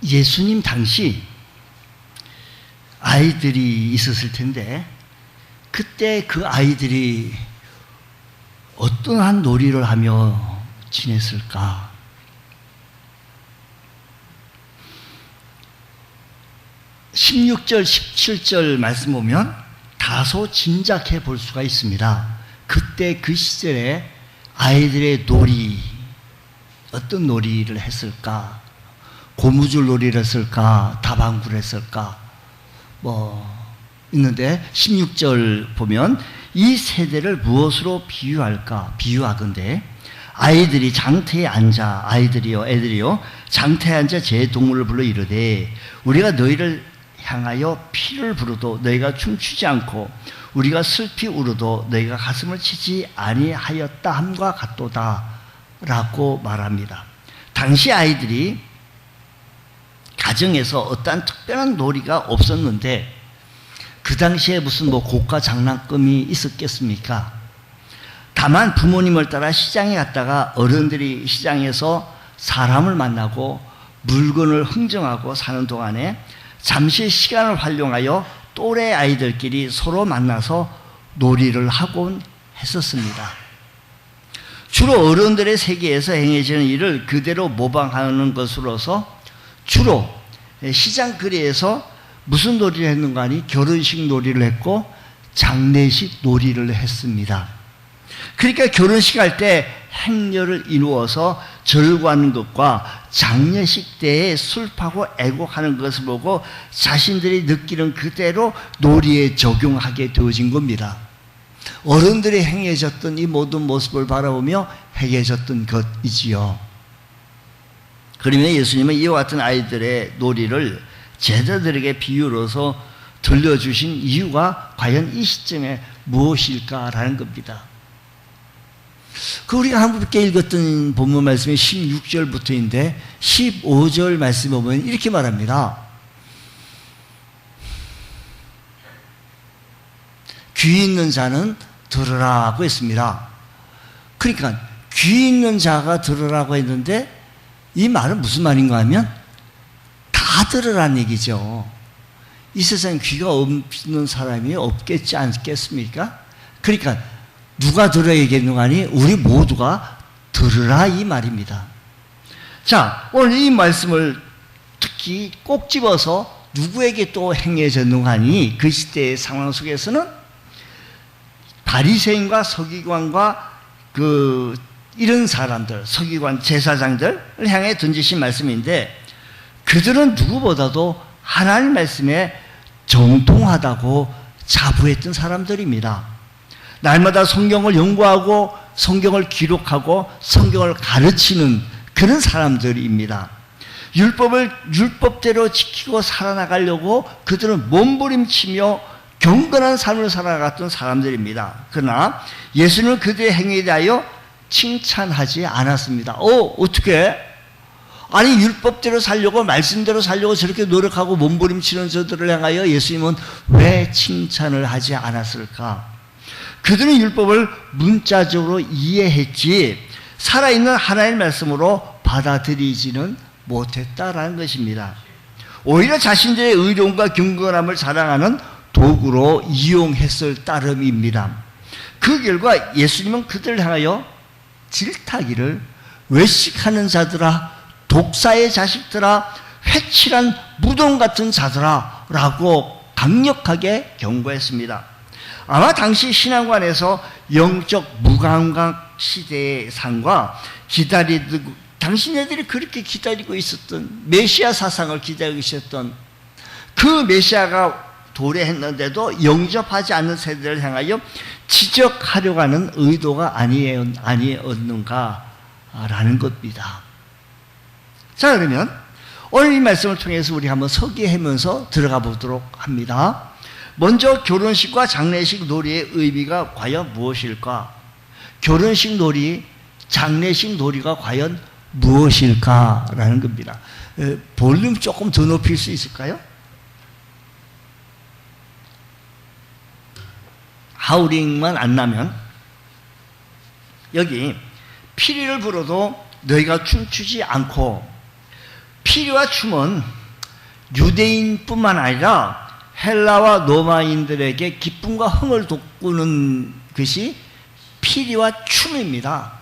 예수님 당시 아이들이 있었을 텐데 그때 그 아이들이 어떠한 놀이를 하며 지냈을까? (16절) (17절) 말씀 보면 다소 짐작해 볼 수가 있습니다. 그때 그 시절에 아이들의 놀이, 어떤 놀이를 했을까? 고무줄 놀이를 했을까? 다방구를 했을까? 있는데 16절 보면 이 세대를 무엇으로 비유할까? 비유하건대 아이들이 장터에 앉아, 애들이요 장터에 앉아 제 동물을 불러 이르되 우리가 너희를 향하여 피를 부르도 너희가 춤추지 않고 우리가 슬피 울어도 너희가 가슴을 치지 아니하였다 함과 같도다 라고 말합니다. 당시 아이들이 가정에서 어떠한 특별한 놀이가 없었는데 그 당시에 무슨 고가 장난감이 있었겠습니까? 다만 부모님을 따라 시장에 갔다가 어른들이 시장에서 사람을 만나고 물건을 흥정하고 사는 동안에 잠시 시간을 활용하여 또래 아이들끼리 서로 만나서 놀이를 하곤 했었습니다. 주로 어른들의 세계에서 행해지는 일을 그대로 모방하는 것으로서 주로 시장 거리에서 무슨 놀이를 했는가 하니 결혼식 놀이를 했고 장례식 놀이를 했습니다. 그러니까 결혼식 할 때 행렬을 이루어서 절구하는 것과 장례식 때에 술파고 애곡하는 것을 보고 자신들이 느끼는 그대로 놀이에 적용하게 되어진 겁니다. 어른들이 행해졌던 이 모든 모습을 바라보며 행해졌던 것이지요. 그러면 예수님은 이와 같은 아이들의 놀이를 제자들에게 비유로서 들려주신 이유가 과연 이 시점에 무엇일까라는 겁니다. 우리가 함께 읽었던 본문 말씀이 16절부터인데 15절 말씀 보면 이렇게 말합니다. 귀 있는 자는 들으라고 했습니다. 그러니까 귀 있는 자가 들으라고 했는데 이 말은 무슨 말인가 하면 다 들으라는 얘기죠. 이 세상에 귀가 없는 사람이 없겠지 않겠습니까? 그러니까 누가 들어야겠는가 하니 우리 모두가 들으라 이 말입니다. 자, 오늘 이 말씀을 특히 꼭 집어서 누구에게 또 행해졌는가 하니 그 시대의 상황 속에서는 바리새인과 서기관과 이런 사람들, 서기관 제사장들을 향해 던지신 말씀인데 그들은 누구보다도 하나님 말씀에 정통하다고 자부했던 사람들입니다. 날마다 성경을 연구하고 성경을 기록하고 성경을 가르치는 그런 사람들입니다. 율법을 율법대로 지키고 살아나가려고 그들은 몸부림치며 경건한 삶을 살아갔던 사람들입니다. 그러나 예수는 그들의 행위에 대하여 칭찬하지 않았습니다. 어떻게? 아니 율법대로 살려고 말씀대로 살려고 저렇게 노력하고 몸부림치는 저들을 향하여 예수님은 왜 칭찬을 하지 않았을까? 그들은 율법을 문자적으로 이해했지 살아있는 하나님의 말씀으로 받아들이지는 못했다라는 것입니다. 오히려 자신들의 의로움과 경건함을 자랑하는 도구로 이용했을 따름입니다. 그 결과 예수님은 그들을 향하여 질타기를 외식하는 자들아, 독사의 자식들아, 회칠한 무덤 같은 자들아 라고 강력하게 경고했습니다. 아마 당시 신앙관에서 영적 무감각 시대의 상과 당신네들이 그렇게 기다리고 있었던 메시아 사상을 기다리고 있었던 그 메시아가 도래했는데도 영접하지 않는 세대를 향하여 지적하려고 하는 의도가 아니었는가라는 겁니다. 자, 그러면 오늘 이 말씀을 통해서 우리 한번 서기하면서 들어가 보도록 합니다. 먼저 결혼식과 장례식 놀이의 의미가 과연 무엇일까? 결혼식 놀이, 장례식 놀이가 과연 무엇일까라는 겁니다. 볼륨 조금 더 높일 수 있을까요? 하우링만 안 나면 여기 피리를 불어도 너희가 춤추지 않고 피리와 춤은 유대인뿐만 아니라 헬라와 로마인들에게 기쁨과 흥을 돋구는 것이 피리와 춤입니다.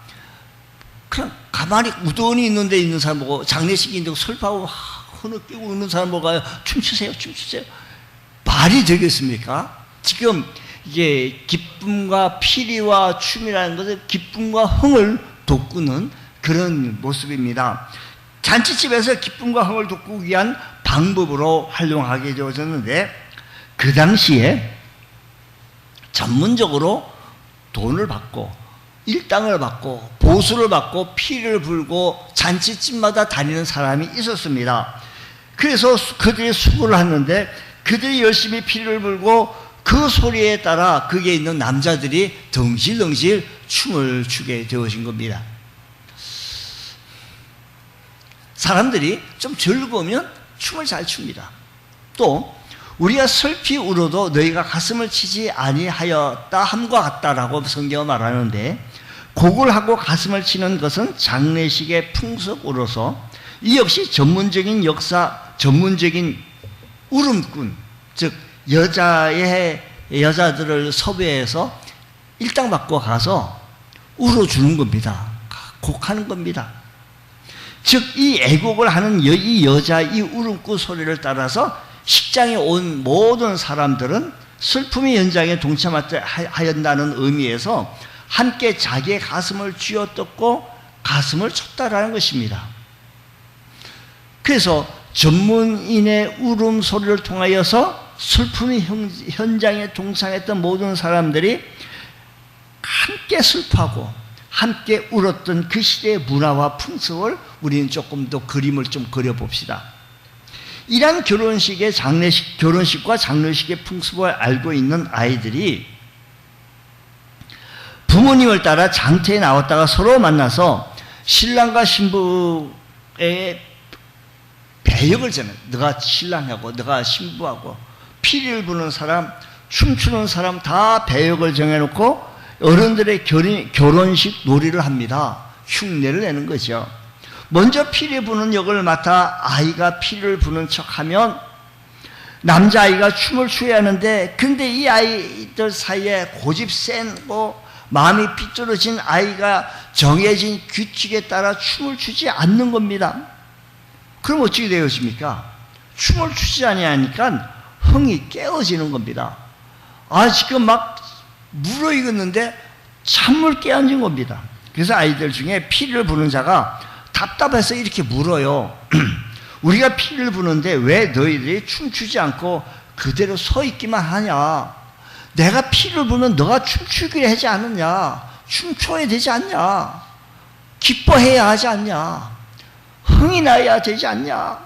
그냥 가만히 우돈이 있는 데 있는 사람 보고, 장례식인데 슬퍼하고 흐느끼고 있는 사람 보고 춤추세요, 춤추세요. 말이 되겠습니까? 지금 이게 기쁨과 피리와 춤이라는 것은 기쁨과 흥을 돋구는 그런 모습입니다. 잔치집에서 기쁨과 흥을 돋구기 위한 방법으로 활용하게 되어졌는데, 그 당시에 전문적으로 돈을 받고 일당을 받고 보수를 받고 피를 불고 잔치집마다 다니는 사람이 있었습니다. 그래서 그들이 수고를 하는데, 그들이 열심히 피를 불고 그 소리에 따라 거기에 있는 남자들이 덩실덩실 춤을 추게 되어진 겁니다. 사람들이 좀 즐거우면 춤을 잘 춥니다. 또 우리가 슬피 울어도 너희가 가슴을 치지 아니하였다 함과 같다라고 성경은 말하는데, 곡을 하고 가슴을 치는 것은 장례식의 풍속으로서 이 역시 전문적인 울음꾼, 즉 여자들을 섭외해서 일당 받고 가서 울어주는 겁니다. 곡하는 겁니다. 즉 이 애곡을 하는 이 여자 이 울음꾼 소리를 따라서 식장에 온 모든 사람들은 슬픔의 현장에 동참하였다는 의미에서 함께 자기의 가슴을 쥐어뜯고 가슴을 쳤다라는 것입니다. 그래서 전문인의 울음소리를 통하여서 슬픔의 현장에 동참했던 모든 사람들이 함께 슬퍼하고 함께 울었던 그 시대의 문화와 풍습을 우리는 조금 더 그림을 좀 그려봅시다. 이러한 결혼식과 장례식의 풍습을 알고 있는 아이들이 부모님을 따라 장터에 나왔다가 서로 만나서 신랑과 신부의 배역을 정해. 너가 신랑하고 너가 신부하고 피리를 부는 사람, 춤추는 사람 다 배역을 정해놓고 어른들의 결혼식 놀이를 합니다. 흉내를 내는 거죠. 먼저 피리 부는 역을 맡아 아이가 피리를 부는 척하면 남자아이가 춤을 추어야 하는데, 근데 이 아이들 사이에 고집 센고 마음이 삐뚤어진 아이가 정해진 규칙에 따라 춤을 추지 않는 겁니다. 그럼 어떻게 되었습니까? 춤을 추지 아니하니까 흥이 깨어지는 겁니다. 지금 막 물어익었는데 찬물 깨어진 겁니다. 그래서 아이들 중에 피를 부는 자가 답답해서 이렇게 물어요. 우리가 피를 부는데 왜 너희들이 춤추지 않고 그대로 서 있기만 하냐? 내가 피를 부면 너가 춤추기를 하지 않느냐? 춤춰야 되지 않냐? 기뻐해야 하지 않냐? 흥이 나야 되지 않냐?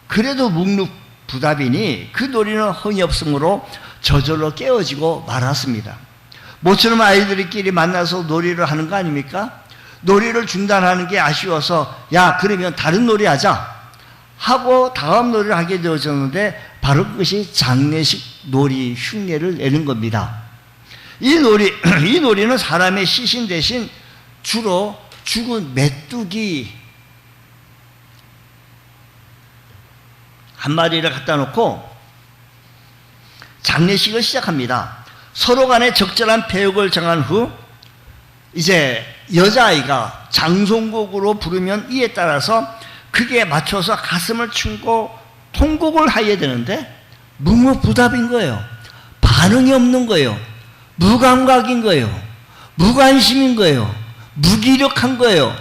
그래도 묵묵부답이니 그 놀이는 흥이 없으므로 저절로 깨어지고 말았습니다. 모처럼 아이들끼리 만나서 놀이를 하는 거 아닙니까? 놀이를 중단하는 게 아쉬워서 야 그러면 다른 놀이 하자 하고 다음 놀이를 하게 되어졌는데, 바로 그것이 장례식 놀이 흉내를 내는 겁니다. 이 놀이는 사람의 시신 대신 주로 죽은 메뚜기 한 마리를 갖다 놓고 장례식을 시작합니다. 서로 간에 적절한 배역을 정한 후 이제 여자아이가 장송곡으로 부르면 이에 따라서 그게 맞춰서 가슴을 치고 통곡을 하게 되는데, 묵묵부답인 거예요. 반응이 없는 거예요. 무감각인 거예요. 무관심인 거예요. 무기력한 거예요.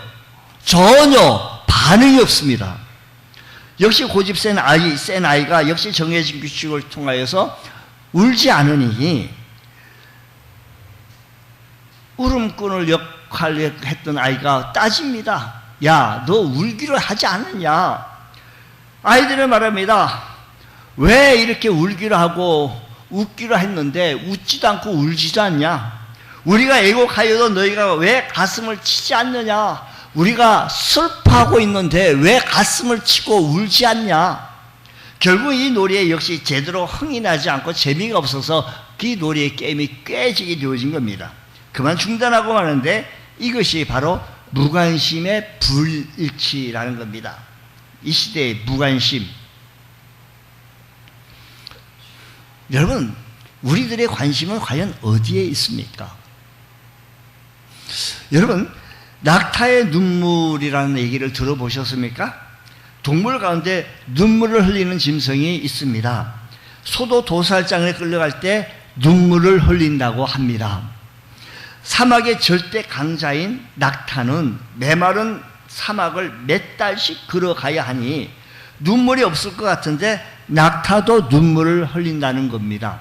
전혀 반응이 없습니다. 역시 고집 센 아이가 역시 정해진 규칙을 통하여서 울지 않으니 울음꾼을 역할했던 아이가 따집니다. 야, 너 울기로 하지 않았냐? 아이들은 말합니다. 왜 이렇게 울기로 하고 웃기로 했는데 웃지도 않고 울지도 않냐? 우리가 애곡하여도 너희가 왜 가슴을 치지 않느냐? 우리가 슬퍼하고 있는데 왜 가슴을 치고 울지 않냐? 결국 이 놀이에 역시 제대로 흥이 나지 않고 재미가 없어서 그 놀이의 게임이 깨지게 되어진 겁니다. 그만 중단하고 마는데 이것이 바로 무관심의 불일치라는 겁니다. 이 시대의 무관심. 여러분, 우리들의 관심은 과연 어디에 있습니까? 여러분, 낙타의 눈물이라는 얘기를 들어보셨습니까? 동물 가운데 눈물을 흘리는 짐승이 있습니다. 소도 도살장에 끌려갈 때 눈물을 흘린다고 합니다. 사막의 절대 강자인 낙타는 메마른 사막을 몇 달씩 걸어가야 하니 눈물이 없을 것 같은데 낙타도 눈물을 흘린다는 겁니다.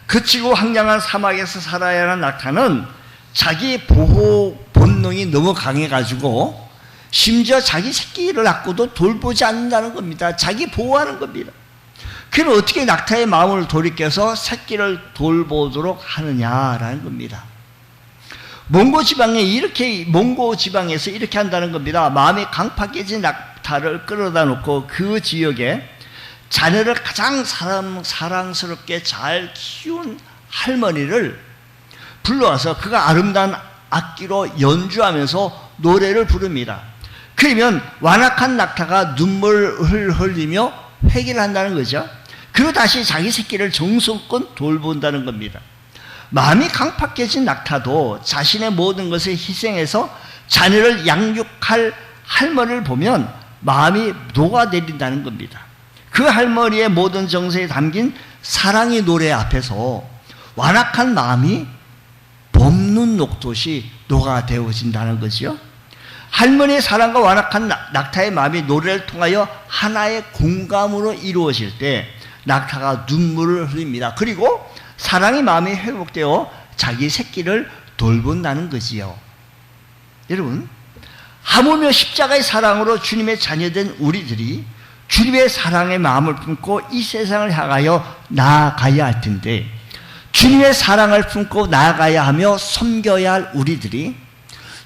그치고 황량한 사막에서 살아야 하는 낙타는 자기 보호 본능이 너무 강해가지고 심지어 자기 새끼를 낳고도 돌보지 않는다는 겁니다. 자기 보호하는 겁니다. 그럼 어떻게 낙타의 마음을 돌이켜서 새끼를 돌보도록 하느냐라는 겁니다. 몽고 지방에서 이렇게 한다는 겁니다. 마음이 강팍해진 낙타를 끌어다 놓고 그 지역에 자녀를 가장 사랑스럽게 잘 키운 할머니를 불러와서 그가 아름다운 악기로 연주하면서 노래를 부릅니다. 그러면 완악한 낙타가 눈물을 흘리며 회개를 한다는 거죠. 그리고 다시 자기 새끼를 정성껏 돌본다는 겁니다. 마음이 강팍해진 낙타도 자신의 모든 것을 희생해서 자녀를 양육할 할머니를 보면 마음이 녹아내린다는 겁니다. 그 할머니의 모든 정성이 담긴 사랑의 노래 앞에서 완악한 마음이 봄눈 녹듯이 녹아되어진다는 거죠. 할머니의 사랑과 완악한 낙타의 마음이 노래를 통하여 하나의 공감으로 이루어질 때 낙타가 눈물을 흘립니다. 그리고 사랑의 마음이 회복되어 자기 새끼를 돌본다는 거지요. 여러분, 하물며 십자가의 사랑으로 주님의 자녀된 우리들이 주님의 사랑의 마음을 품고 이 세상을 향하여 나아가야 할 텐데, 주님의 사랑을 품고 나아가야 하며 섬겨야 할 우리들이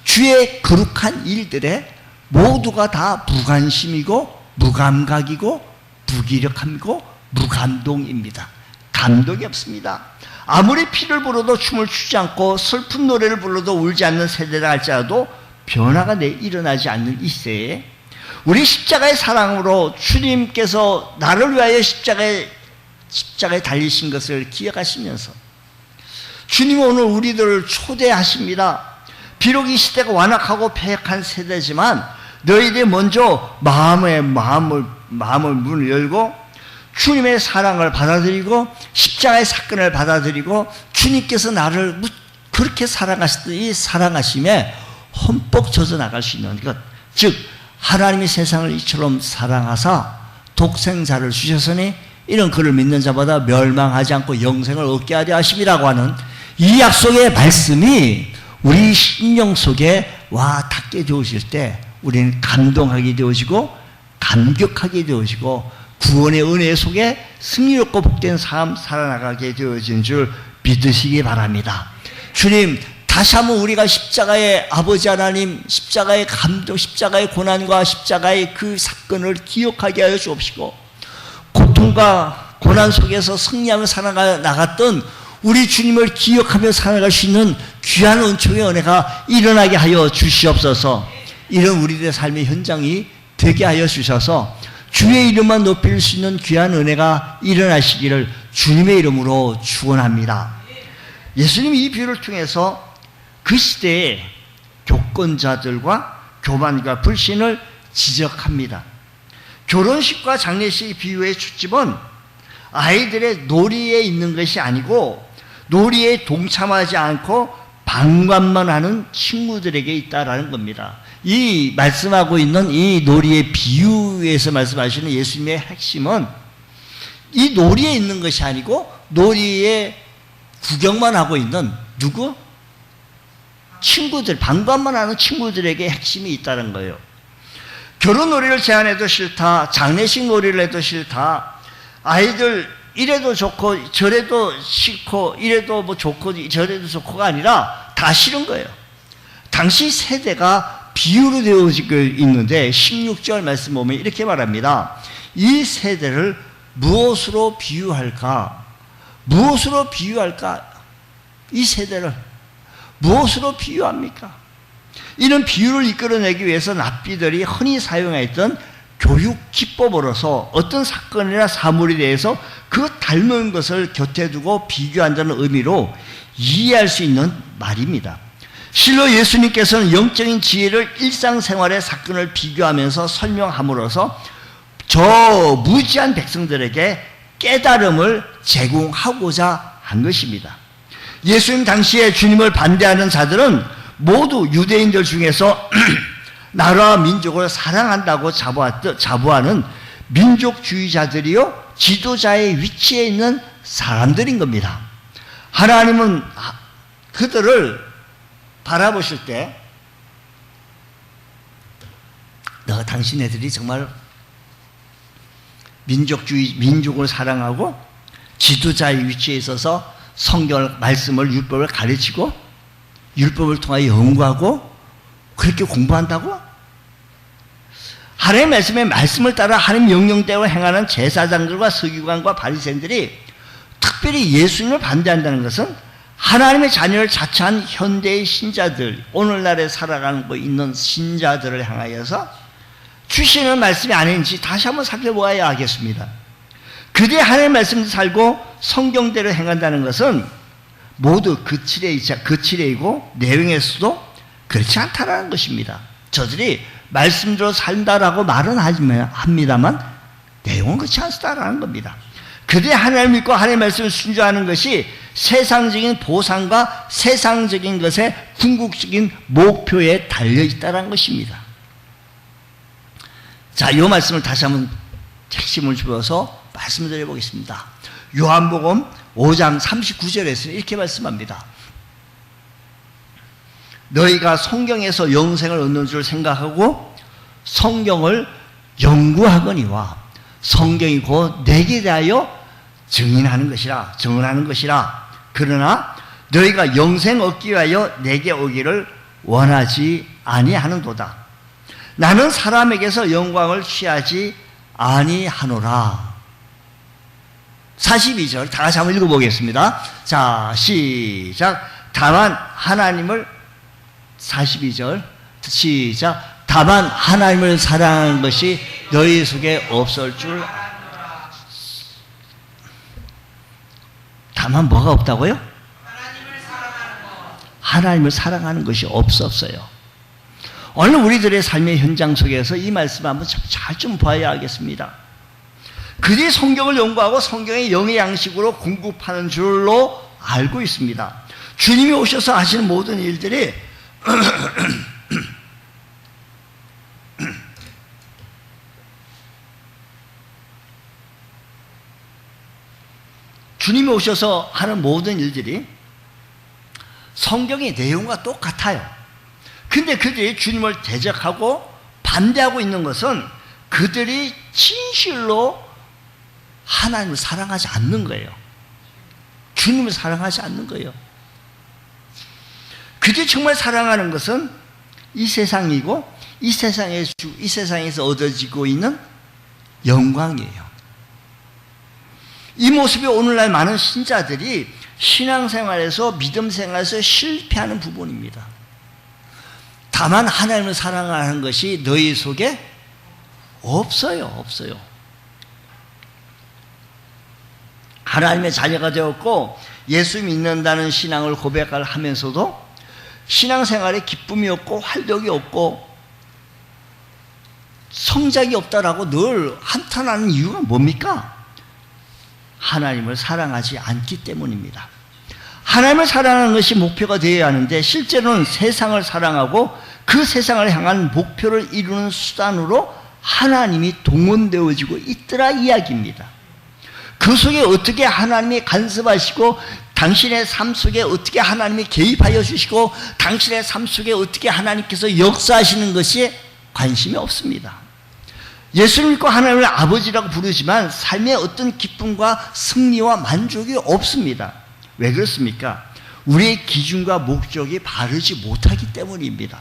주의 거룩한 일들에 모두가 다 무관심이고 무감각이고 무기력함이고 무감동입니다. 감동이 없습니다. 아무리 피를 불어도 춤을 추지 않고 슬픈 노래를 불러도 울지 않는 세대라 할지라도 변화가 일어나지 않는 이 시대에 우리 십자가의 사랑으로 주님께서 나를 위하여 십자가에 달리신 것을 기억하시면서 주님은 오늘 우리들을 초대하십니다. 비록 이 시대가 완악하고 패역한 세대지만 너희들이 먼저 마음의 문을 열고 주님의 사랑을 받아들이고 십자가의 사건을 받아들이고 주님께서 나를 그렇게 사랑하시던 이 사랑하심에 흠뻑 젖어 나갈 수 있는 것, 즉 하나님이 세상을 이처럼 사랑하사 독생자를 주셨으니 이런 그를 믿는 자마다 멸망하지 않고 영생을 얻게 하려 하심이라고 하는 이 약속의 말씀이 우리 심령 속에 와 닿게 되어질 때 우리는 감동하게 되어지고 감격하게 되어지고 구원의 은혜 속에 승리롭고 복된 삶 살아나가게 되어진 줄 믿으시기 바랍니다. 주님, 다시 한번 우리가 십자가의 아버지 하나님, 십자가의 감동, 십자가의 고난과 십자가의 그 사건을 기억하게 하여 주옵시고 고통과 고난 속에서 승리하며 살아나갔던 우리 주님을 기억하며 살아갈 수 있는 귀한 은총의 은혜가 일어나게 하여 주시옵소서. 이런 우리들의 삶의 현장이 되게 하여 주셔서 주의 이름만 높일 수 있는 귀한 은혜가 일어나시기를 주님의 이름으로 축원합니다. 예수님이 이 비유를 통해서 그 시대의 교권자들과 교만과 불신을 지적합니다. 결혼식과 장례식 비유의 초점은 아이들의 놀이에 있는 것이 아니고 놀이에 동참하지 않고 방관만 하는 친구들에게 있다라는 겁니다. 이 말씀하고 있는 이 놀이의 비유에서 말씀하시는 예수님의 핵심은 이 놀이에 있는 것이 아니고 놀이에 구경만 하고 있는 누구? 친구들, 방관만 하는 친구들에게 핵심이 있다는 거예요. 결혼 놀이를 제안해도 싫다, 장례식 놀이를 해도 싫다, 아이들 이래도 좋고 저래도 싫고 이래도 뭐 좋고 저래도 좋고가 아니라 다 싫은 거예요. 당시 세대가 비유로 되어지고 있는데 16절 말씀 보면 이렇게 말합니다. 이 세대를 무엇으로 비유할까? 무엇으로 비유할까? 이 세대를 무엇으로 비유합니까? 이런 비유를 이끌어내기 위해서 납비들이 흔히 사용했던 교육 기법으로서 어떤 사건이나 사물에 대해서 그 닮은 것을 곁에 두고 비교한다는 의미로 이해할 수 있는 말입니다. 실로 예수님께서는 영적인 지혜를 일상생활의 사건을 비교하면서 설명함으로써 저 무지한 백성들에게 깨달음을 제공하고자 한 것입니다. 예수님 당시에 주님을 반대하는 자들은 모두 유대인들 중에서 나라와 민족을 사랑한다고 자부하는 민족주의자들이요, 지도자의 위치에 있는 사람들인 겁니다. 하나님은 그들을 바라보실 때 당신네들이 정말 민족을 사랑하고 지도자의 위치에 있어서 성경을, 말씀을, 율법을 가르치고 율법을 통하여 연구하고 그렇게 공부한다고? 하나님의 말씀을 따라 하나님 명령대로 행하는 제사장들과 서기관과 바리새인들이 특별히 예수님을 반대한다는 것은 하나님의 자녀를 자처한 현대의 신자들, 오늘날에 살아가고 있는 신자들을 향하여서 주시는 말씀이 아닌지 다시 한번 살펴보아야 하겠습니다. 그들이 하나님의 말씀을 살고 성경대로 행한다는 것은 모두 거칠이고 내용에서도 그렇지 않다라는 것입니다. 저들이 말씀대로 산다라고 말은 합니다만 내용은 그렇지 않다라는 겁니다. 그들이 하나님을 믿고 하나님의 말씀을 순종하는 것이 세상적인 보상과 세상적인 것의 궁극적인 목표에 달려있다는 것입니다. 자, 이 말씀을 다시 한번 핵심을 집어서 말씀드려 보겠습니다. 요한복음 5장 39절에서 이렇게 말씀합니다. 너희가 성경에서 영생을 얻는 줄 생각하고 성경을 연구하거니와 성경이 곧 내게 대하여 증언하는 것이라. 그러나 너희가 영생 얻기 위하여 내게 오기를 원하지 아니하는도다. 나는 사람에게서 영광을 취하지 아니하노라. 42절 다 같이 한번 읽어보겠습니다. 자, 시작. 다만 하나님을 42절 시작. 다만 하나님을 사랑하는 것이 너희 속에 없을 줄. 다만 뭐가 없다고요? 하나님을 사랑하는 것이 없었어요. 오늘 우리들의 삶의 현장 속에서 이 말씀 한번 잘 좀 봐야 하겠습니다. 그들이 성경을 연구하고 성경의 영의 양식으로 공급하는 줄로 알고 있습니다. 주님이 오셔서 하시는 모든 일들이 주님이 오셔서 하는 모든 일들이 성경의 내용과 똑같아요. 근데 그들이 주님을 대적하고 반대하고 있는 것은 그들이 진실로 하나님을 사랑하지 않는 거예요. 주님을 사랑하지 않는 거예요. 그들이 정말 사랑하는 것은 이 세상이고 이 세상에서 얻어지고 있는 영광이에요. 이 모습이 오늘날 많은 신자들이 신앙생활에서 믿음 생활에서 실패하는 부분입니다. 다만 하나님을 사랑하는 것이 너희 속에 없어요. 하나님의 자녀가 되었고 예수 믿는다는 신앙을 고백하면서도 신앙생활에 기쁨이 없고 활력이 없고 성장이 없다라고 늘 한탄하는 이유가 뭡니까? 하나님을 사랑하지 않기 때문입니다. 하나님을 사랑하는 것이 목표가 되어야 하는데 실제로는 세상을 사랑하고 그 세상을 향한 목표를 이루는 수단으로 하나님이 동원되어지고 있더라 이야기입니다. 그 속에 어떻게 하나님이 간섭하시고 당신의 삶 속에 어떻게 하나님이 개입하여 주시고 당신의 삶 속에 어떻게 하나님께서 역사하시는 것이 관심이 없습니다. 예수를 믿고 하나님을 아버지라고 부르지만 삶의 어떤 기쁨과 승리와 만족이 없습니다. 왜 그렇습니까? 우리의 기준과 목적이 바르지 못하기 때문입니다.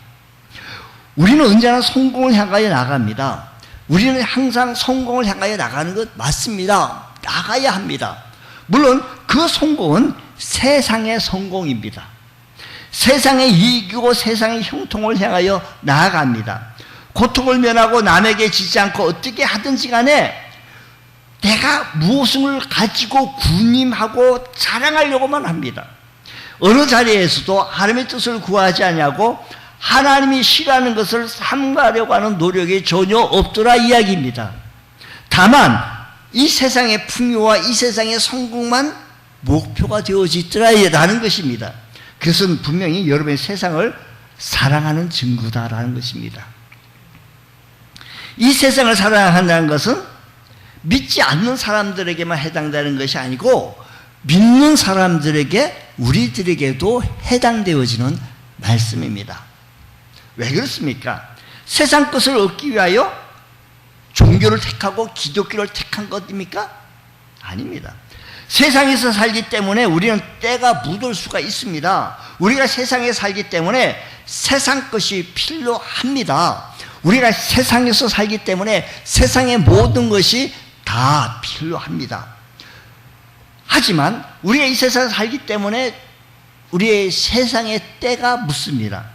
우리는 언제나 성공을 향하여 나갑니다. 우리는 항상 성공을 향하여 나가는 것 맞습니다. 나가야 합니다. 물론 그 성공은 세상의 성공입니다. 세상의 이익이고 세상의 형통을 향하여 나아갑니다. 고통을 면하고 남에게 지지 않고 어떻게 하든지 간에 내가 무엇을 가지고 군림하고 자랑하려고만 합니다. 어느 자리에서도 하나님의 뜻을 구하지 않냐고 하나님이 싫어하는 것을 삼가하려고 하는 노력이 전혀 없더라 이야기입니다. 다만 이 세상의 풍요와 이 세상의 성공만 목표가 되어지더라라는 것입니다. 그것은 분명히 여러분의 세상을 사랑하는 증거다라는 것입니다. 이 세상을 사랑한다는 것은 믿지 않는 사람들에게만 해당되는 것이 아니고 믿는 사람들에게 우리들에게도 해당되어지는 말씀입니다. 왜 그렇습니까? 세상 것을 얻기 위하여 종교를 택하고 기독교를 택한 것입니까? 아닙니다. 세상에서 살기 때문에 우리는 때가 묻을 수가 있습니다. 우리가 세상에 살기 때문에 세상 것이 필요합니다. 우리가 세상에서 살기 때문에 세상의 모든 것이 다 필요합니다. 하지만 우리가 이 세상에 살기 때문에 우리의 세상의 때가 묻습니다.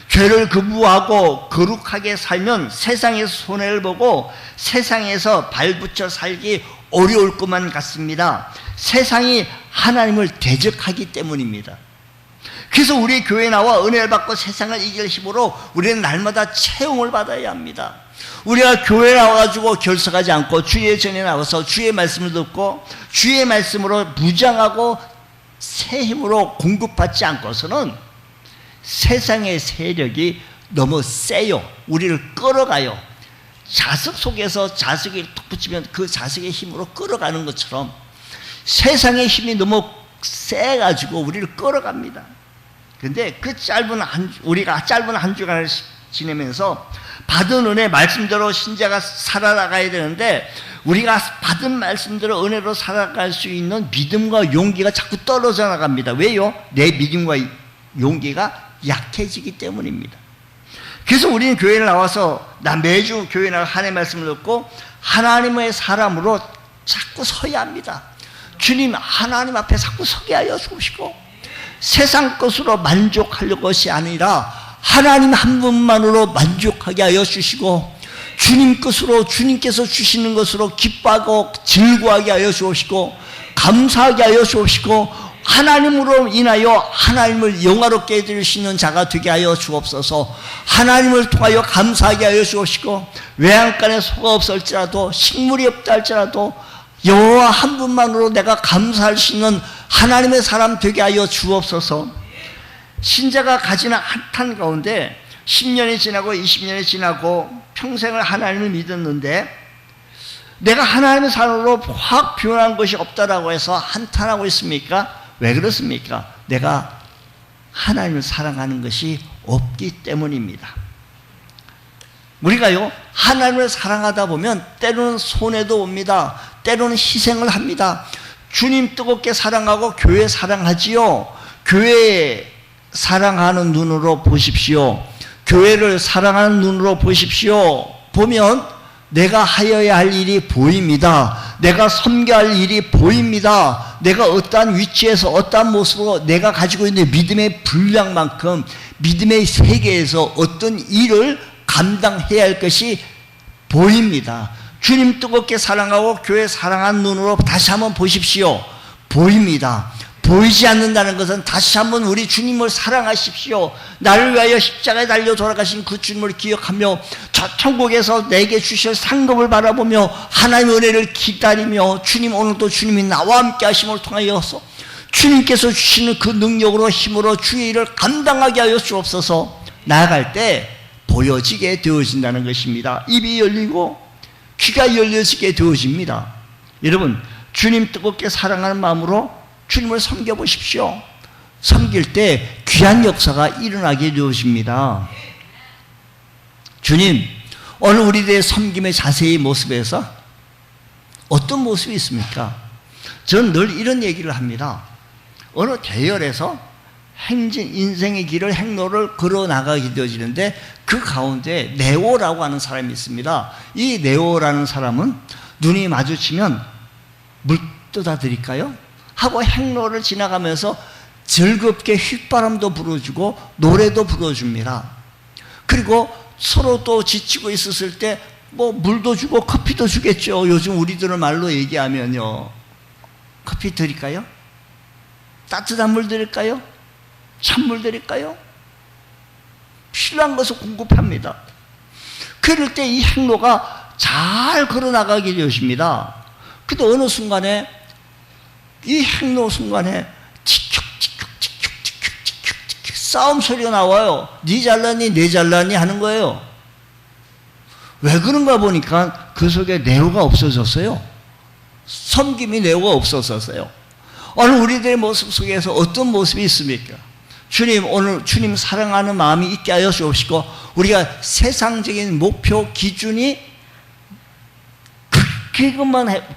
죄를 거부하고 거룩하게 살면 세상에서 손해를 보고 세상에서 발붙여 살기 어려울 것만 같습니다. 세상이 하나님을 대적하기 때문입니다. 그래서 우리 교회에 나와 은혜를 받고 세상을 이길 힘으로 우리는 날마다 채용을 받아야 합니다. 우리가 교회에 나와가지고 결석하지 않고 주의 전에 나와서 주의 말씀을 듣고 주의 말씀으로 무장하고 새 힘으로 공급받지 않고서는 세상의 세력이 너무 세요. 우리를 끌어가요. 자석 속에서 자석이 툭 붙이면 그 자석의 힘으로 끌어가는 것처럼 세상의 힘이 너무 세가지고 우리를 끌어갑니다. 그런데 그 우리가 짧은 한 주간을 지내면서 받은 은혜 말씀대로 신자가 살아나가야 되는데 우리가 받은 말씀대로 은혜로 살아갈 수 있는 믿음과 용기가 자꾸 떨어져 나갑니다. 왜요? 내 믿음과 용기가 약해지기 때문입니다. 그래서 우리는 교회를 나와서 매주 교회에 나와 하나님의 말씀을 듣고 하나님의 사람으로 자꾸 서야 합니다. 주님 하나님 앞에 자꾸 서게 하여 주시고 세상 것으로 만족할 것이 아니라 하나님 한 분만으로 만족하게 하여 주시고 주님 것으로 주님께서 주시는 것으로 기뻐하고 즐거워하게 하여 주시고 감사하게 하여 주시고 하나님으로 인하여 하나님을 영화롭게 해드리시는 자가 되게 하여 주옵소서. 하나님을 통하여 감사하게 하여 주시고 외양간에 소가 없을지라도 식물이 없다 할지라도 여호와 한 분만으로 내가 감사할 수 있는 하나님의 사람 되게 하여 주옵소서. 신자가 가지는 한탄 가운데 10년이 지나고 20년이 지나고 평생을 하나님을 믿었는데 내가 하나님의 사람으로 확 변한 것이 없다라고 해서 한탄하고 있습니까? 왜 그렇습니까? 내가 하나님을 사랑하는 것이 없기 때문입니다. 우리가요 하나님을 사랑하다 보면 때로는 손해도 옵니다. 때로는 희생을 합니다. 주님 뜨겁게 사랑하고 교회 사랑하지요. 교회 사랑하는 눈으로 보십시오. 교회를 사랑하는 눈으로 보십시오. 보면 내가 하여야 할 일이 보입니다. 내가 섬겨야 할 일이 보입니다. 내가 어떠한 위치에서 어떠한 모습으로 내가 가지고 있는 믿음의 분량만큼 믿음의 세계에서 어떤 일을 감당해야 할 것이 보입니다. 주님 뜨겁게 사랑하고 교회 사랑하는 눈으로 다시 한번 보십시오. 보입니다. 보이지 않는다는 것은 다시 한번 우리 주님을 사랑하십시오. 나를 위하여 십자가에 달려 돌아가신 그 주님을 기억하며 저 천국에서 내게 주실 상급을 바라보며 하나님의 은혜를 기다리며 주님 오늘도 주님이 나와 함께 하심을 통하여서 주님께서 주시는 그 능력으로 힘으로 주의 일을 감당하게 하여 주옵소서. 나아갈 때 보여지게 되어진다는 것입니다. 입이 열리고 귀가 열려지게 되어집니다. 여러분 주님 뜨겁게 사랑하는 마음으로 주님을 섬겨보십시오. 섬길 때 귀한 역사가 일어나게 되어집니다. 주님, 오늘 우리들의 섬김의 자세히 모습에서 어떤 모습이 있습니까? 저는 늘 이런 얘기를 합니다. 어느 대열에서 인생의 길을 행로를 걸어 나가게 되어지는데 그 가운데 네오라고 하는 사람이 있습니다. 이 네오라는 사람은 눈이 마주치면 물 떠다 드릴까요? 하고 행로를 지나가면서 즐겁게 휘바람도 불어주고 노래도 불어줍니다. 그리고 서로 또 지치고 있었을 때 뭐 물도 주고 커피도 주겠죠. 요즘 우리들은 말로 얘기하면요. 커피 드릴까요? 따뜻한 물 드릴까요? 찬물 드릴까요? 필요한 것을 공급합니다. 그럴 때 이 행로가 잘 걸어나가게 되십니다. 근데 어느 순간에 이 행로 순간에 티격티격티격티격티격 싸움 소리가 나와요. 니 잘났니 내 잘났니 하는 거예요. 왜 그런가 보니까 그 속에 내호가 없어졌어요. 섬김이 내호가 없어졌어요. 오늘 우리들의 모습 속에서 어떤 모습이 있습니까? 주님, 오늘 주님 사랑하는 마음이 있게 하여 주옵시고, 우리가 세상적인 목표 기준이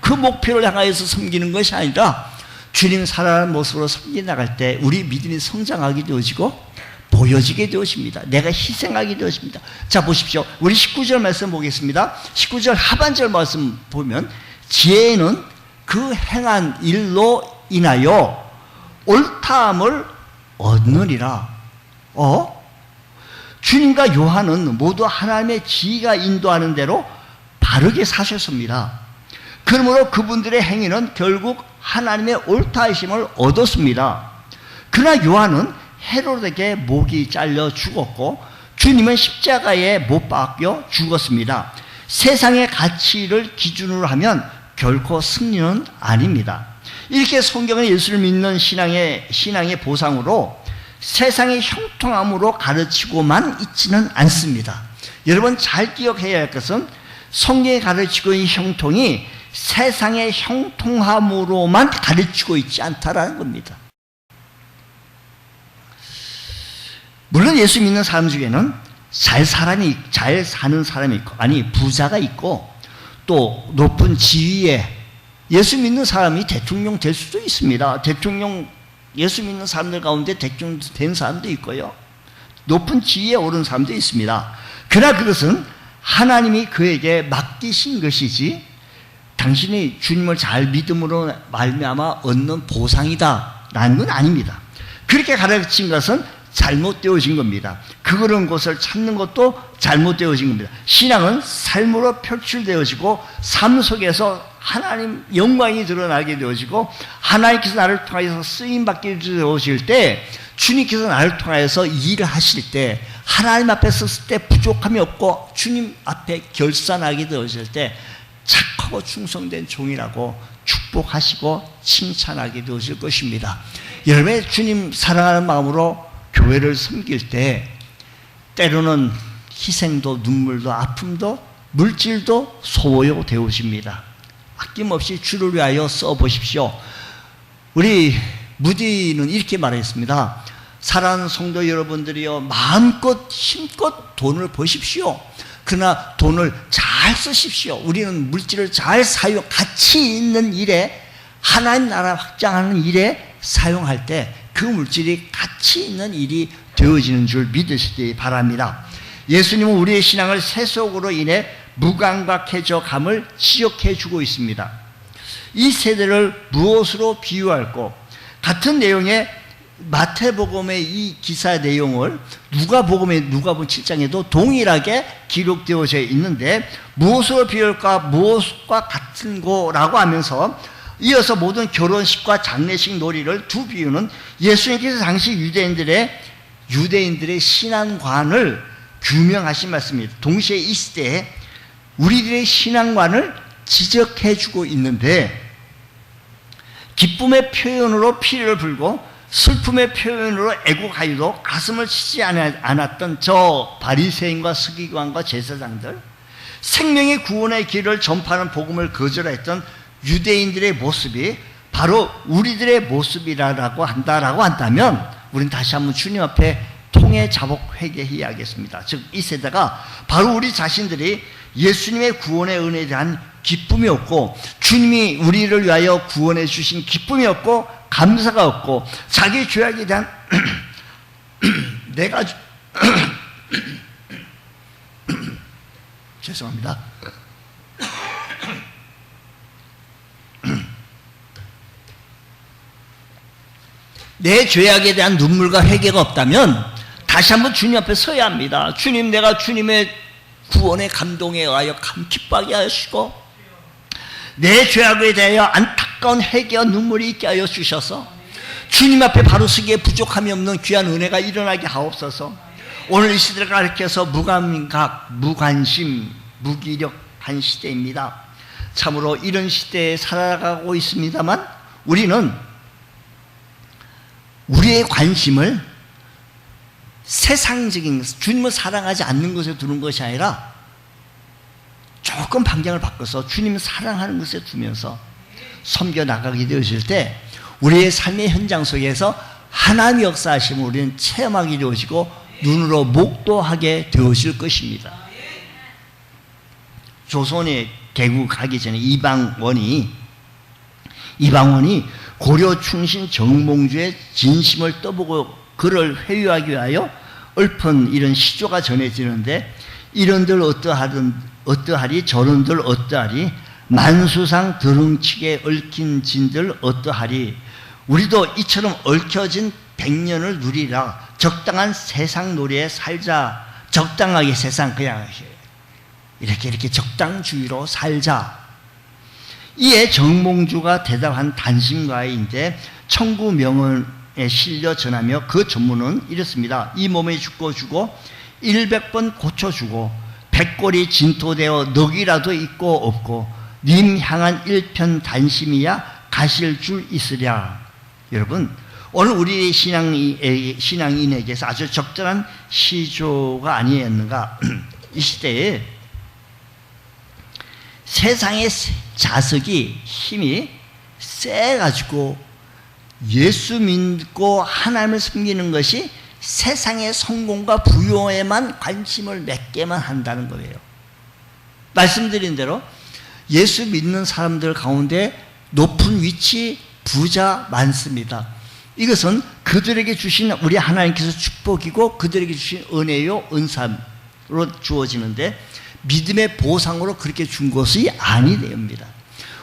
그 목표를 향하여서 섬기는 것이 아니라 주님 사랑하는 모습으로 섬기 나갈 때 우리 믿음이 성장하게 되어지고 보여지게 되어집니다. 내가 희생하게 되어집니다. 자, 보십시오. 우리 19절 말씀 보겠습니다. 19절 하반절 말씀 보면, 지혜는 그 행한 일로 인하여 옳다함을 얻느니라. 주님과 요한은 모두 하나님의 지혜가 인도하는 대로 바르게 사셨습니다. 그러므로 그분들의 행위는 결국 하나님의 옳다하심을 얻었습니다. 그러나 요한은 헤롯에게 목이 잘려 죽었고, 주님은 십자가에 못 박혀 죽었습니다. 세상의 가치를 기준으로 하면 결코 승리는 아닙니다. 이렇게 성경은 예수를 믿는 신앙의 보상으로 세상의 형통함으로 가르치고만 있지는 않습니다. 여러분 잘 기억해야 할 것은 성경이 가르치고 있는 형통이 세상의 형통함으로만 가르치고 있지 않다라는 겁니다. 물론 예수 믿는 사람 중에는 잘 사는 사람이 있고, 아니 부자가 있고, 또 높은 지위에 예수 믿는 사람이 대통령 될 수도 있습니다. 예수 믿는 사람들 가운데 대통령 된 사람도 있고요. 높은 지위에 오른 사람도 있습니다. 그러나 그것은 하나님이 그에게 맡기신 것이지 당신이 주님을 잘 믿음으로 말미암아 얻는 보상이다라는 건 아닙니다. 그렇게 가르친 것은 잘못되어진 겁니다. 그런 것을 찾는 것도 잘못되어진 겁니다. 신앙은 삶으로 표출되어지고 삶 속에서 하나님 영광이 드러나게 되어지고, 하나님께서 나를 통하여서 쓰임받게 되어질 때, 주님께서 나를 통하여서 일을 하실 때, 하나님 앞에 섰을 때 부족함이 없고 주님 앞에 결산하게 되어질 때 착하고 충성된 종이라고 축복하시고 칭찬하게 되어질 것입니다. 여러분의 주님 사랑하는 마음으로 교회를 섬길 때 때로는 희생도 눈물도 아픔도 물질도 소요되어집니다. 아낌없이 주를 위하여 써보십시오. 우리 무디는 이렇게 말했습니다. 사랑하는 성도 여러분들이여, 마음껏 힘껏 돈을 버십시오. 그러나 돈을 잘 쓰십시오. 우리는 물질을 잘 가치 있는 일에, 하나님 나라 확장하는 일에 사용할 때 그 물질이 가치 있는 일이 되어지는 줄 믿으시기 바랍니다. 예수님은 우리의 신앙을 세속으로 인해 무감각해져 감을 지적해 주고 있습니다. 이 세대를 무엇으로 비유할까? 같은 내용의 마태복음의 이 기사 내용을 누가복음 7장에도 동일하게 기록되어져 있는데, 무엇으로 비유할까? 무엇과 같은 거라고 하면서 이어서 모든 결혼식과 장례식 놀이를 두 비유는 예수님께서 당시 유대인들의 신앙관을 규명하신 말씀입니다. 동시에 이 시대에 우리들의 신앙관을 지적해주고 있는데, 기쁨의 표현으로 피를 불고 슬픔의 표현으로 애곡하여도 가슴을 치지 않았던 저 바리새인과 서기관과 제사장들, 생명의 구원의 길을 전파하는 복음을 거절했던 유대인들의 모습이 바로 우리들의 모습이라고 한다면, 우리는 다시 한번 주님 앞에 통해 자복 회개해야겠습니다. 즉 이 세대가 바로 우리 자신들이 예수님의 구원의 은혜에 대한 기쁨이 없고, 주님이 우리를 위하여 구원해 주신 기쁨이 없고 감사가 없고, 자기 죄악에 대한 내가 죄송합니다. 내 죄악에 대한 눈물과 회개가 없다면 다시 한번 주님 앞에 서야 합니다. 주님, 내가 주님의 구원의 감동에 의하여 기뻐하게 하시고 내 죄악에 대하여 안타까운 회개와 눈물이 있게 하여 주셔서 주님 앞에 바로 서기에 부족함이 없는 귀한 은혜가 일어나게 하옵소서. 오늘 이 시대를 가리켜서 무감각, 무관심, 무기력한 시대입니다. 참으로 이런 시대에 살아가고 있습니다만 우리는 우리의 관심을 세상적인 주님을 사랑하지 않는 것에 두는 것이 아니라 조금 방향을 바꿔서 주님을 사랑하는 것에 두면서 섬겨 나가게 되어질 때 우리의 삶의 현장 속에서 하나님의 역사하심을 우리는 체험하게 되어지고 눈으로 목도하게 되어질 것입니다. 조선에 개국하기 전에 이방원이 고려 충신 정몽주의 진심을 떠보고 그를 회유하기 위하여 읊은 이런 시조가 전해지는데, 이런들 어떠하리 저런들 어떠하리 만수상 드릉치게 얽힌 진들 어떠하리. 우리도 이처럼 얽혀진 백년을 누리라. 적당한 세상 놀이에 살자. 적당하게 세상 그냥 이렇게 적당주의로 살자. 이에 정몽주가 대답한 단신가인데 청구명언에 실려 전하며 그 전문은 이렇습니다. 이 몸에 죽고 주고 100번 고쳐주고 백골이 진토되어 넋이라도 있고 없고 님 향한 일편 단심이야 가실 줄 있으랴. 여러분, 오늘 우리의 신앙인에게서 아주 적절한 시조가 아니었는가. 이 시대에 세상의 자석이 힘이 세가지고 예수 믿고 하나님을 섬기는 것이 세상의 성공과 부여에만 관심을 맺게만 한다는 거예요. 말씀드린 대로 예수 믿는 사람들 가운데 높은 위치 부자 많습니다. 이것은 그들에게 주신 우리 하나님께서 축복이고 그들에게 주신 은혜요 은사로 주어지는데 믿음의 보상으로 그렇게 준 것이 아니됩니다.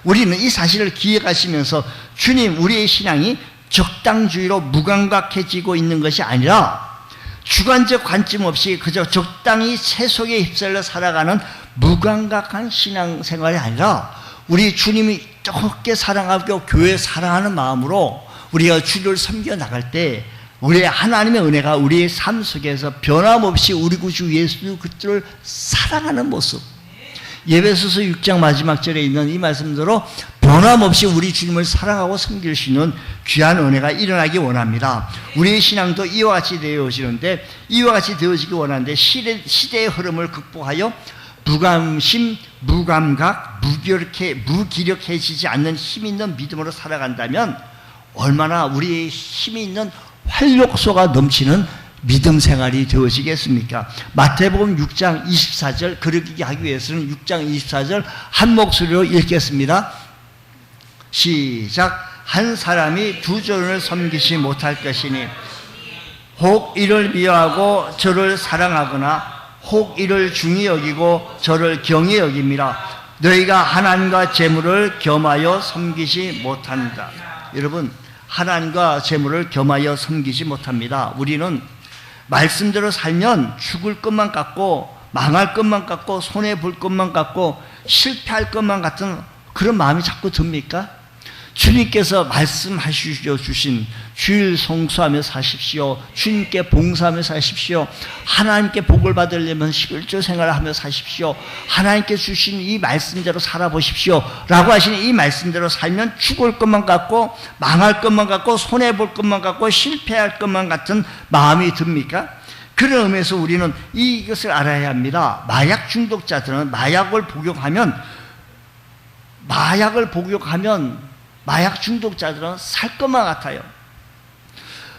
우리는 이 사실을 기억하시면서 주님, 우리의 신앙이 적당주의로 무감각해지고 있는 것이 아니라 주관적 관점 없이 그저 적당히 세속에 휩쓸려 살아가는 무감각한 신앙생활이 아니라 우리 주님이 적게 사랑하고 교회 사랑하는 마음으로 우리가 주를 섬겨 나갈 때 우리의 하나님의 은혜가 우리의 삶 속에서 변함없이 우리 구주 예수 그리스도를 사랑하는 모습, 에베소서 6장 마지막 절에 있는 이 말씀대로 변함없이 우리 주님을 사랑하고 섬길 수 있는 귀한 은혜가 일어나기 원합니다. 우리의 신앙도 이와 같이 되어지는데, 이와 같이 되어지기 원하는데 시대의 흐름을 극복하여 무관심, 무감각, 무기력해지지 않는 힘 있는 믿음으로 살아간다면 얼마나 우리의 힘이 있는 활력소가 넘치는 믿음 생활이 되어지겠습니까? 마태복음 6장 24절, 그러기 하기 위해서는 6장 24절 한 목소리로 읽겠습니다. 시작. 한 사람이 두 종을 섬기지 못할 것이니 혹 이를 미워하고 저를 사랑하거나 혹 이를 중히 여기고 저를 경히 여김이라. 너희가 하나님과 재물을 겸하여 섬기지 못한다. 여러분, 하나님과 재물을 겸하여 섬기지 못합니다. 우리는 말씀대로 살면 죽을 것만 같고 망할 것만 같고 손해볼 것만 같고 실패할 것만 같은 그런 마음이 자꾸 듭니까? 주님께서 말씀하시려 주신 주일 성수하며 사십시오. 주님께 봉사하며 사십시오. 하나님께 복을 받으려면 11조 생활을 하며 사십시오. 하나님께 주신 이 말씀대로 살아보십시오 라고 하시는 이 말씀대로 살면 죽을 것만 같고 망할 것만 같고 손해볼 것만 같고 실패할 것만 같은 마음이 듭니까? 그런 의미에서 우리는 이것을 알아야 합니다. 마약 중독자들은 마약을 복용하면 마약 중독자들은 살 것만 같아요.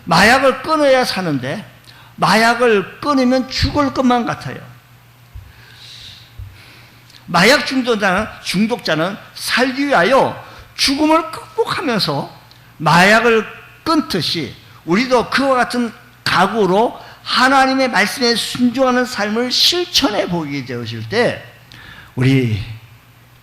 마약을 끊어야 사는데 마약을 끊으면 죽을 것만 같아요. 마약 중독자는 살기 위하여 죽음을 극복하면서 마약을 끊듯이 우리도 그와 같은 각오로 하나님의 말씀에 순종하는 삶을 실천해 보게 되어질 때 우리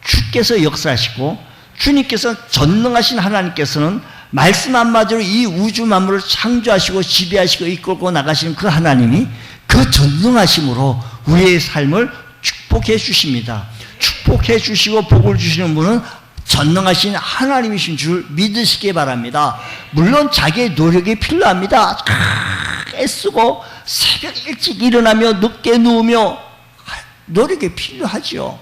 주께서 역사하시고 주님께서 전능하신 하나님께서는 말씀 한마디로 이 우주 만물을 창조하시고 지배하시고 이끌고 나가시는 그 하나님이 그 전능하심으로 우리의 삶을 축복해 주십니다. 축복해 주시고 복을 주시는 분은 전능하신 하나님이신 줄 믿으시기 바랍니다. 물론 자기의 노력이 필요합니다. 애쓰고 새벽 일찍 일어나며 늦게 누우며 노력이 필요하죠.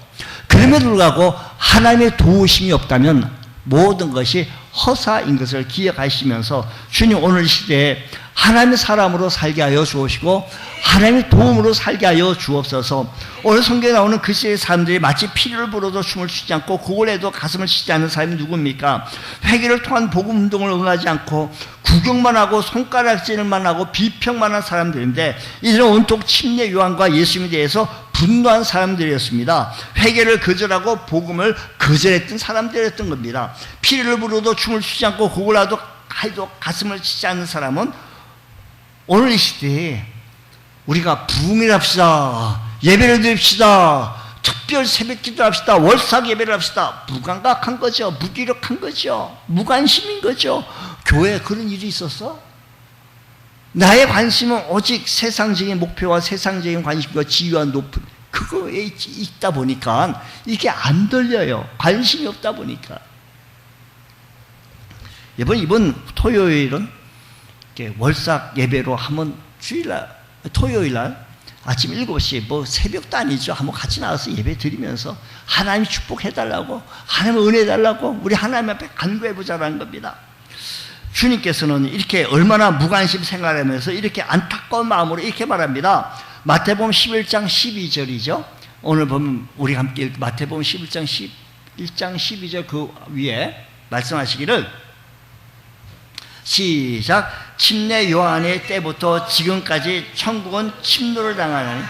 그럼에도 불구하고 하나님의 도우심이 없다면 모든 것이 허사인 것을 기억하시면서 주님 오늘 시대에 하나님의 사람으로 살게 하여 주옵시고 하나님의 도움으로 살게 하여 주옵소서. 오늘 성경에 나오는 그 시대의 사람들이 마치 피를 불어도 춤을 추지 않고 곡을 해도 가슴을 치지 않는 사람이 누굽니까? 회개를 통한 복음 운동을 응하지 않고 구경만 하고 손가락질만 하고 비평만 한 사람들인데 이들은 온통 침례 요한과 예수님에 대해서 분노한 사람들이었습니다. 회개를 거절하고 복음을 거절했던 사람들이었던 겁니다. 피를 불어도 춤을 추지 않고 곡을 해도 가슴을 치지 않는 사람은 오늘 이 시대에 우리가 부흥을 합시다, 예배를 드립시다, 특별 새벽 기도 합시다, 월삭 예배를 합시다, 무감각한 거죠. 무기력한 거죠. 무관심인 거죠. 교회에 그런 일이 있었어? 나의 관심은 오직 세상적인 목표와 세상적인 관심과 지위와 높은 그거에 있다 보니까 이게 안 들려요. 관심이 없다 보니까. 이번 토요일은 월삭 예배로 한번 토요일날 아침 7시 뭐 새벽도 아니죠. 한번 같이 나와서 예배 드리면서 하나님 축복해달라고, 하나님 은혜 달라고 우리 하나님 앞에 간구해보자라는 겁니다. 주님께서는 이렇게 얼마나 무관심 생활하면서 이렇게 안타까운 마음으로 이렇게 말합니다. 마태복음 11장 12절이죠. 오늘 보면 우리 함께 마태복음 11장 12절 그 위에 말씀하시기를 시작. 침례 요한의 때부터 지금까지 천국은 침노를 당하는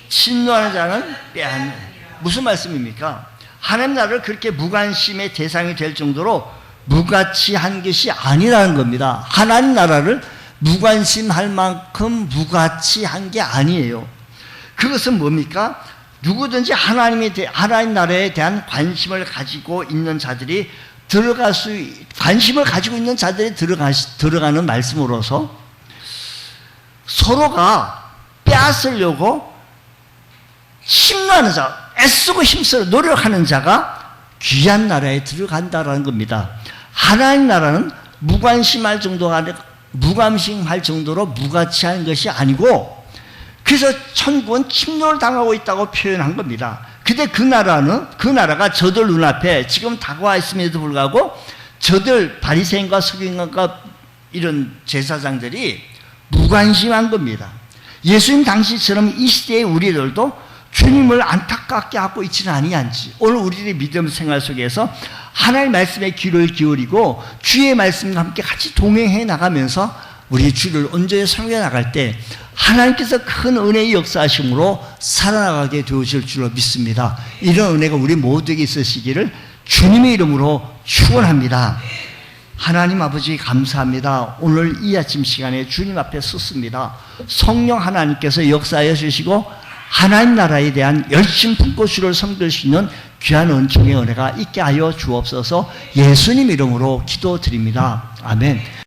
침노하는 자는 빼앗는. 무슨 말씀입니까? 하나님 나라를 그렇게 무관심의 대상이 될 정도로 무가치한 것이 아니라는 겁니다. 하나님 나라를 무관심할 만큼 무가치한 게 아니에요. 그것은 뭡니까? 누구든지 하나님 나라에 대한 관심을 가지고 있는 자들이 관심을 가지고 있는 자들이 들어가는 말씀으로서 서로가 빼앗으려고 힘나는 자, 애쓰고 힘써 노력하는 자가 귀한 나라에 들어간다라는 겁니다. 하나님 나라는 무관심할 정도로 무가치한 것이 아니고, 그래서 천국은 침노를 당하고 있다고 표현한 겁니다. 근데 그 나라가 저들 눈앞에 지금 다가와 있음에도 불구하고 저들 바리새인과 서기관과 이런 제사장들이 무관심한 겁니다. 예수님 당시처럼 이 시대의 우리들도 주님을 안타깝게 하고 있지는 아니한지, 오늘 우리들의 믿음 생활 속에서 하나님의 말씀에 귀를 기울이고 주의 말씀과 함께 같이 동행해 나가면서 우리 주를 온전히 섬겨 나갈 때 하나님께서 큰 은혜의 역사하심으로 살아나가게 되어질 줄로 믿습니다. 이런 은혜가 우리 모두에게 있으시기를 주님의 이름으로 축원합니다. 하나님 아버지 감사합니다. 오늘 이 아침 시간에 주님 앞에 섰습니다. 성령 하나님께서 역사하여 주시고 하나님 나라에 대한 열심 품고 주를 섬길 수 있는 귀한 은총의 은혜가 있게 하여 주옵소서. 예수님 이름으로 기도드립니다. 아멘.